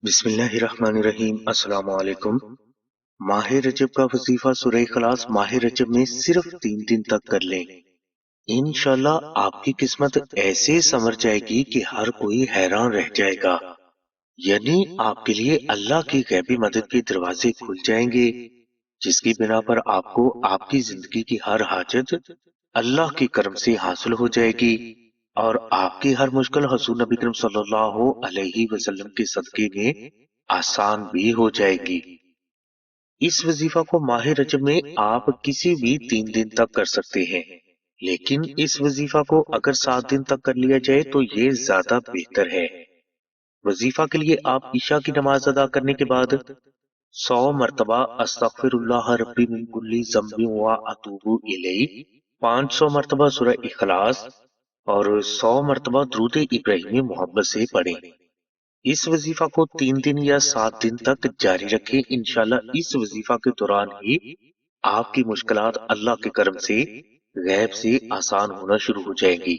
بسم اللہ الرحمن الرحیم۔ السلام علیکم۔ ماہ رجب کا وظیفہ سورہ اخلاص ماہ رجب میں صرف 3 دن تک کر لیں۔ انشاءاللہ آپ کی قسمت ایسے سنور جائے گی کہ ہر کوئی حیران رہ جائے گا۔ یعنی آپ کے لیے اللہ کی غیبی مدد کے دروازے کھل جائیں گے، جس کی بنا پر آپ کو آپ کی زندگی کی ہر حاجت اللہ کے کرم سے حاصل ہو جائے گی، اور آپ کی ہر مشکل حضور نبی کریم صلی اللہ علیہ وسلم کے صدقے میں آسان بھی ہو جائے گی۔ اس وظیفہ کو ماہ رجب میں آپ کسی بھی 3 دن تک کر سکتے ہیں، لیکن اس وظیفہ کو اگر 7 دن تک کر لیا جائے تو یہ زیادہ بہتر ہے۔ وظیفہ کے لیے آپ عشاء کی نماز ادا کرنے کے بعد 100 مرتبہ استغفر اللہ ربی من کل ذنب و اتوب الیہ، 500 مرتبہ سورہ اخلاص اور 100 مرتبہ درود ابراہیمی محبت سے پڑھیں۔ اس وظیفہ کو 3 دن یا 7 دن تک جاری رکھیں۔ انشاءاللہ اس وظیفہ کے دوران ہی آپ کی مشکلات اللہ کے کرم سے غیب سے آسان ہونا شروع ہو جائیں گی۔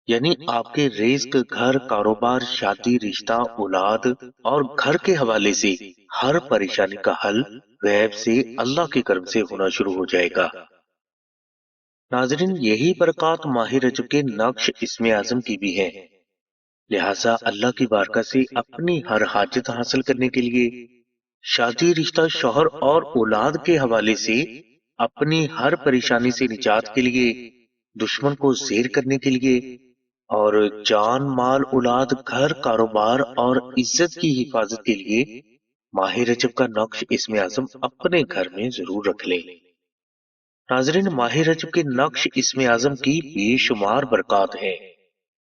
یعنی آپ کے رزق، گھر، کاروبار، شادی، رشتہ، اولاد اور گھر کے حوالے سے ہر پریشانی کا حل غیب سے اللہ کے کرم سے ہونا شروع ہو جائے گا۔ ناظرین، یہی برکات ماہ رجب کے نقش اسم اعظم کی بھی ہے، لہٰذا اللہ کی بارگاہ سے اپنی ہر حاجت حاصل کرنے کے لیے، شادی، رشتہ، شوہر اور اولاد کے حوالے سے اپنی ہر پریشانی سے نجات کے لیے، دشمن کو زیر کرنے کے لیے، اور جان، مال، اولاد، گھر، کاروبار اور عزت کی حفاظت کے لیے ماہ رجب کا نقش اسم اعظم اپنے گھر میں ضرور رکھ لیں۔ ناظرین، ماہ رجب کے نقش اسم اعظم کی بے شمار برکات ہیں،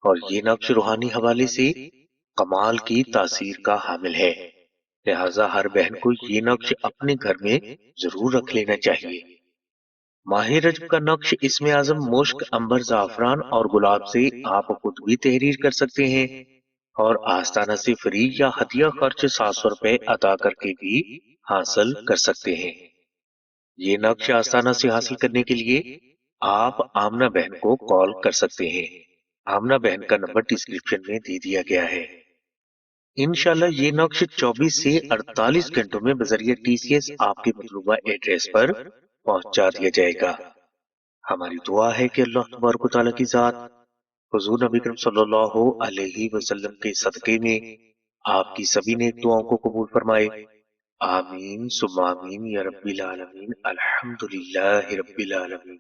اور یہ نقش روحانی حوالے سے کمال کی تاثیر کا حامل ہے، لہذا ہر بہن کو یہ نقش اپنے گھر میں ضرور رکھ لینا چاہیے۔ ماہ رجب کا نقش اسم اعظم مشک، عنبر، زعفران اور گلاب سے آپ خود بھی تحریر کر سکتے ہیں، اور آستانہ سے فری یا ہدیہ خرچ 700 روپے ادا کر کے بھی حاصل کر سکتے ہیں۔ یہ نقش آستانہ سے حاصل کرنے کے لیے آپ آمنہ بہن کو کال کر سکتے ہیں۔ آمنہ بہن کا نمبر ڈسکرپشن میں دے دیا گیا ہے۔ انشاءاللہ یہ نقش 24 سے 48 گھنٹوں میں بذریعہ TCS آپ کے مطلوبہ ایڈریس پر پہنچا دیا جائے گا۔ ہماری دعا ہے کہ اللہ تبارک و تعالیٰ کی ذات حضور نبی کریم صلی اللہ علیہ وسلم کے صدقے میں آپ کی سبھی نیک دعاؤں کو قبول فرمائے۔ آمین ثم آمین یا رب العالمین۔ الحمدللہ رب العالمین۔